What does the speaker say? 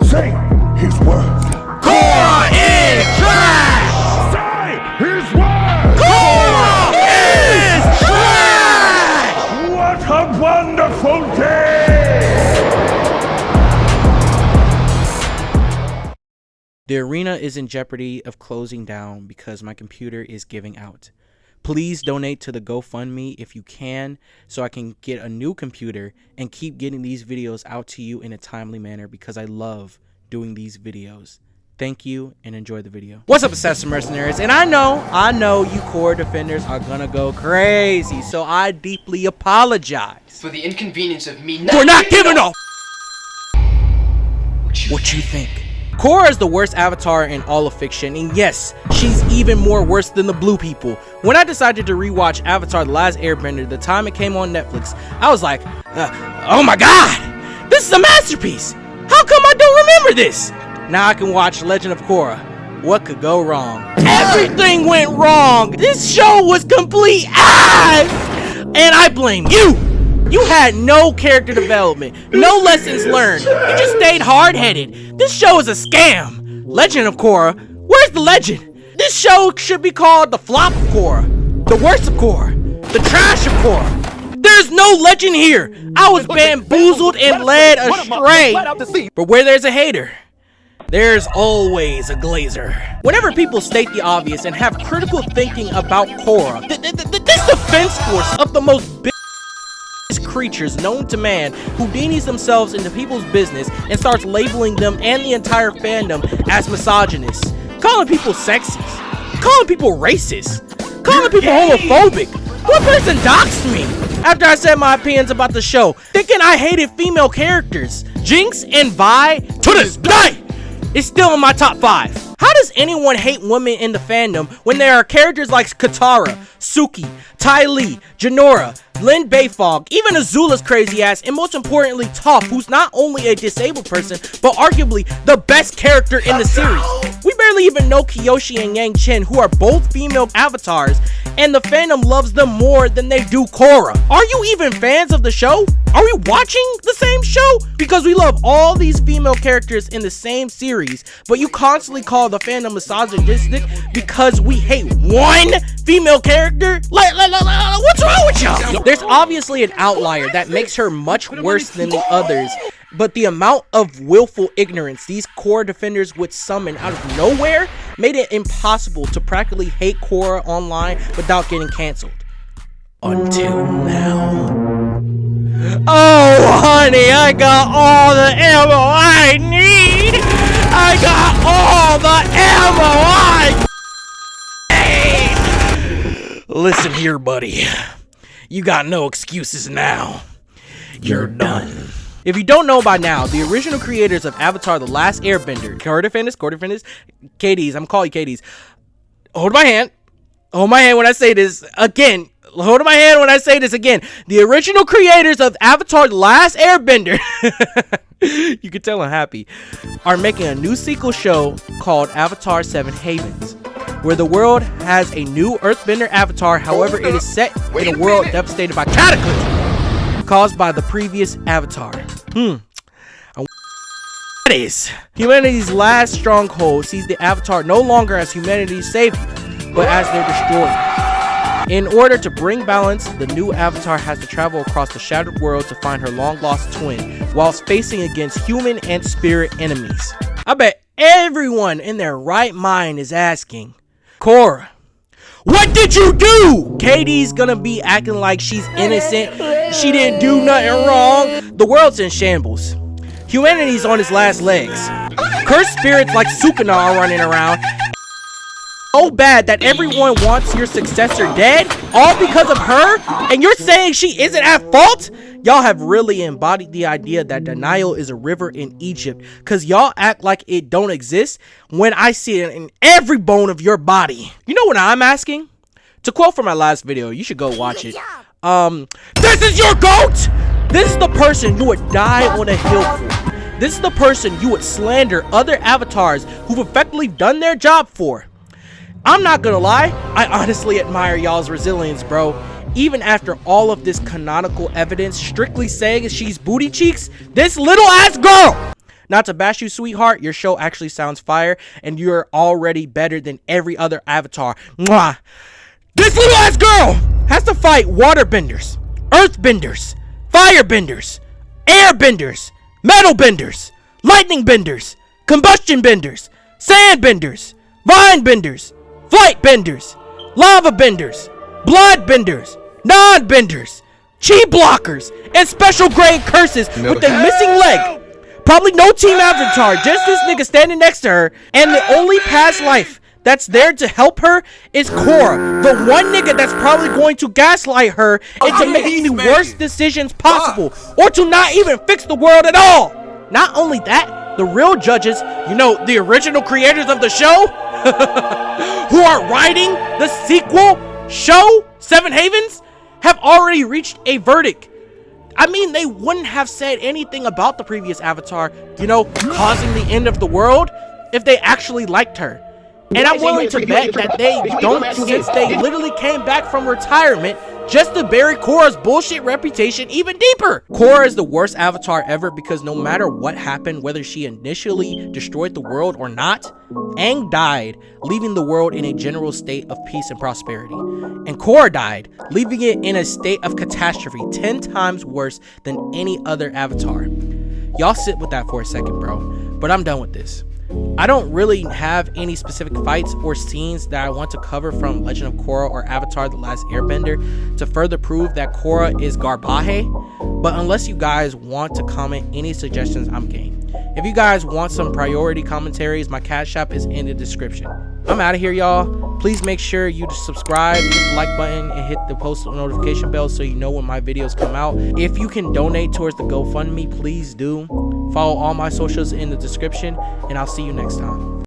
Say his words. Korra is trash! Say his words! Korra is trash! What a wonderful day! The arena is in jeopardy of closing down because my computer is giving out. Please donate to the GoFundMe if you can, so I can get a new computer and keep getting these videos out to you in a timely manner, because I love doing these videos. Thank you and enjoy the video. What's up, Assassin Mercenaries? And I know you Korra defenders are gonna go crazy, so I deeply apologize for the inconvenience of me for not giving a what you think. Korra is the worst avatar in all of fiction, and yes, she's even more worse than the blue people. When I decided to rewatch Avatar The Last Airbender the time it came on Netflix, I was like, oh my god, this is a masterpiece! How come I don't remember this? Now I can watch Legend of Korra. What could go wrong? Everything went wrong! This show was complete ass! And I blame you! You had no character development, no lessons learned. You just stayed hard-headed. This show is a scam. Legend of Korra? Where's the legend? This show should be called the flop of Korra, the worst of Korra, the trash of Korra. There's no legend here. I was bamboozled and led astray. But where there's a hater, there's always a glazer. Whenever people state the obvious and have critical thinking about Korra, this defense force of the most creatures known to man, Houdinis themselves into people's business and starts labeling them and the entire fandom as misogynists, calling people sexist, calling people racist, calling people homophobic. One person doxed me after I said my opinions about the show, thinking I hated female characters. Jinx and Vi, to this day, is still in my top 5. How does anyone hate women in the fandom when there are characters like Katara, Suki, Ty Lee, Janora, Lin Bayfog, even Azula's crazy ass, and most importantly Toph, who's not only a disabled person, but arguably the best character in the series. We barely even know Kyoshi and Yang Chen, who are both female avatars, and the fandom loves them more than they do Korra. Are you even fans of the show? Are we watching the same show? Because we love all these female characters in the same series, but you constantly call the fandom misogynistic because we hate one female character? Like what's wrong with y'all? There's obviously an outlier that makes her much worse than the others, but the amount of willful ignorance these Korra defenders would summon out of nowhere made it impossible to practically hate Korra online without getting canceled. Until now. Oh honey, I got all the ammo I need! I got all the ammo I need! Listen here, buddy. You got no excuses now. You're done. If you don't know by now, the original creators of Avatar The Last Airbender, Korra defenders, KDs, I'm calling you KDs. Hold my hand. Hold my hand when I say this again. Hold my hand when I say this again. The original creators of Avatar The Last Airbender, you can tell I'm happy, are making a new sequel show called Avatar 7 Havens, where the world has a new earthbender avatar. However, it is set in a world devastated by cataclysm caused by the previous avatar. That is humanity's last stronghold sees the avatar no longer as humanity's savior, but as their destroyer. In order to bring balance, the new avatar has to travel across the shattered world to find her long-lost twin, whilst facing against human and spirit enemies. I bet everyone in their right mind is asking, Korra, what did you do? Katie's gonna be acting like she's innocent. She didn't do nothing wrong. The world's in shambles. Humanity's on its last legs. Cursed spirits like Sukuna are running around. So bad that everyone wants your successor dead, all because of her, and you're saying she isn't at fault? Y'all have really embodied the idea that denial is a river in Egypt, cause y'all act like it don't exist when I see it in every bone of your body. You know what I'm asking? To quote from my last video, you should go watch it. This is your GOAT! This is the person you would die on a hill for. This is the person you would slander other avatars who've effectively done their job for. I'm not gonna lie, I honestly admire y'all's resilience, bro. Even after all of this canonical evidence strictly saying she's booty cheeks, this little ass girl Not to bash you, sweetheart, your show actually sounds fire, and you're already better than every other avatar. Mwah. This little ass girl has to fight waterbenders, earthbenders, firebenders, airbenders, metal benders, lightning benders, combustion benders, sand benders, vine benders, flight benders, lava benders, blood benders, non-benders, chi blockers, and special grade curses with a missing leg. Probably no team avatar, just this nigga standing next to her, and the only past life that's there to help her is Korra, the one nigga that's probably going to gaslight her into making the worst decisions possible, or to not even fix the world at all. Not only that, the real judges, you know, the original creators of the show, who are writing the sequel show, Seven Havens, have already reached a verdict. I mean, they wouldn't have said anything about the previous avatar, you know, causing the end of the world, if they actually liked her. And I'm willing to bet that they don't, since they literally came back from retirement just to bury Korra's bullshit reputation even deeper. Korra is the worst avatar ever because no matter what happened, whether she initially destroyed the world or not, Aang died, leaving the world in a general state of peace and prosperity. And Korra died, leaving it in a state of catastrophe 10 times worse than any other avatar. Y'all sit with that for a second, bro. But I'm done with this. I don't really have any specific fights or scenes that I want to cover from Legend of Korra or Avatar: The Last Airbender to further prove that Korra is garbage, but unless you guys want to comment any suggestions, I'm game. If you guys want some priority commentaries, my Cash App is in the description. I'm out of here, y'all. Please make sure you subscribe, hit the like button, and hit the post notification bell so you know when my videos come out. If you can donate towards the GoFundMe, please do. Follow all my socials in the description, and I'll see you next time.